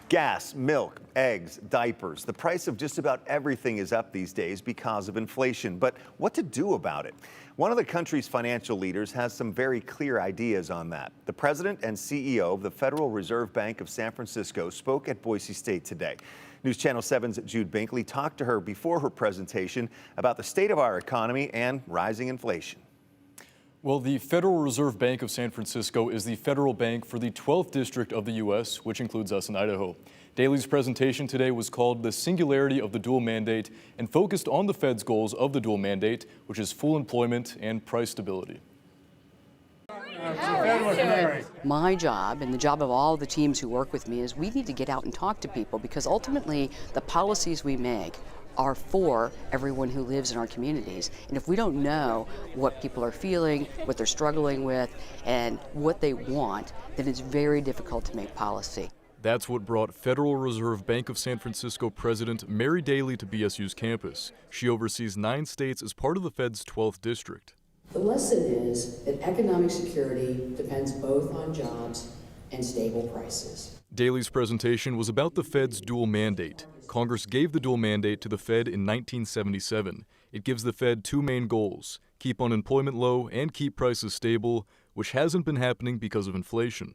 Gas, milk, eggs, diapers. The price of just about everything is up these days because of inflation. But what to do about it? One of the country's financial leaders has some very clear ideas on that. The president and CEO of the Federal Reserve Bank of San Francisco spoke at Boise State today. News Channel 7's Jude Binkley talked to her before her presentation about the state of our economy and rising inflation. Well, the Federal Reserve Bank of San Francisco is the federal bank for the 12th district of the U.S., which includes us in Idaho. Daly's presentation today was called The Singularity of the Dual Mandate and focused on the Fed's goals of the dual mandate, which is full employment and price stability. My job and the job of all the teams who work with me is we need to get out and talk to people, because ultimately the policies we make are for everyone who lives in our communities. And if we don't know what people are feeling, what they're struggling with, and what they want, then it's very difficult to make policy. That's what brought Federal Reserve Bank of San Francisco President Mary Daly to BSU's campus. She oversees 9 states as part of the Fed's 12th district. The lesson is that economic security depends both on jobs and stable prices. Daly's presentation was about the Fed's dual mandate. Congress gave the dual mandate to the Fed in 1977. It gives the Fed 2 main goals: keep unemployment low and keep prices stable, which hasn't been happening because of inflation.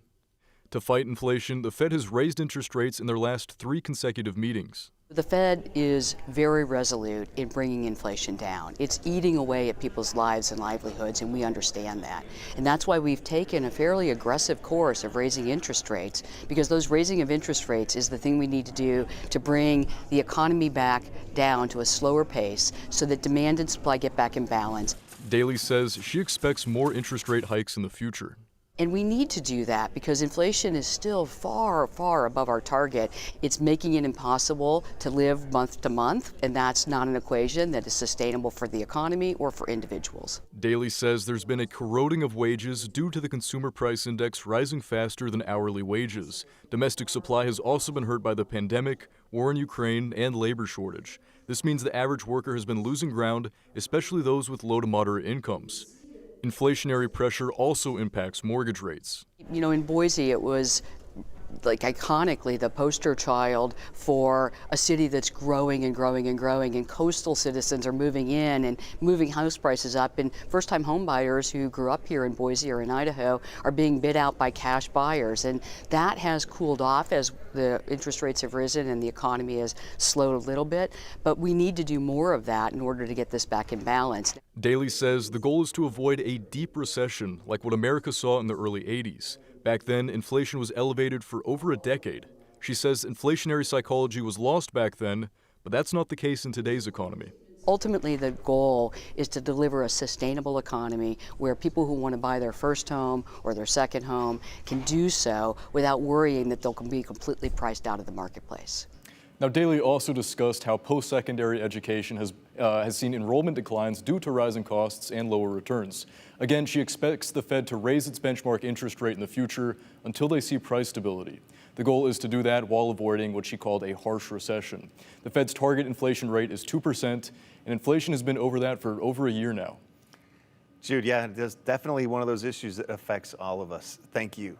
To fight inflation, the Fed has raised interest rates in their last 3 consecutive meetings. The Fed is very resolute in bringing inflation down. It's eating away at people's lives and livelihoods, and we understand that. And that's why we've taken a fairly aggressive course of raising interest rates, because those raising of interest rates is the thing we need to do to bring the economy back down to a slower pace so that demand and supply get back in balance. Daly says she expects more interest rate hikes in the future. And we need to do that because inflation is still far, far above our target. It's making it impossible to live month to month, and that's not an equation that is sustainable for the economy or for individuals. Daly says there's been a corroding of wages due to the consumer price index rising faster than hourly wages. Domestic supply has also been hurt by the pandemic, war in Ukraine, and labor shortage. This means the average worker has been losing ground, especially those with low to moderate incomes. Inflationary pressure also impacts mortgage rates. You know, in Boise, it was like iconically the poster child for a city that's growing and growing and growing, and coastal citizens are moving in and moving house prices up, and first-time home buyers who grew up here in Boise or in Idaho are being bid out by cash buyers, and that has cooled off as the interest rates have risen and the economy has slowed a little bit, but we need to do more of that in order to get this back in balance. Daly says the goal is to avoid a deep recession like what America saw in the early 80s. Back then, inflation was elevated for over a decade. She says inflationary psychology was lost back then, but that's not the case in today's economy. Ultimately, the goal is to deliver a sustainable economy where people who want to buy their first home or their second home can do so without worrying that they'll be completely priced out of the marketplace. Now, Daly also discussed how post-secondary education has seen enrollment declines due to rising costs and lower returns. Again, she expects the Fed to raise its benchmark interest rate in the future until they see price stability. The goal is to do that while avoiding what she called a harsh recession. The Fed's target inflation rate is 2%, and inflation has been over that for over a year now. Jude, yeah, it's definitely one of those issues that affects all of us. Thank you.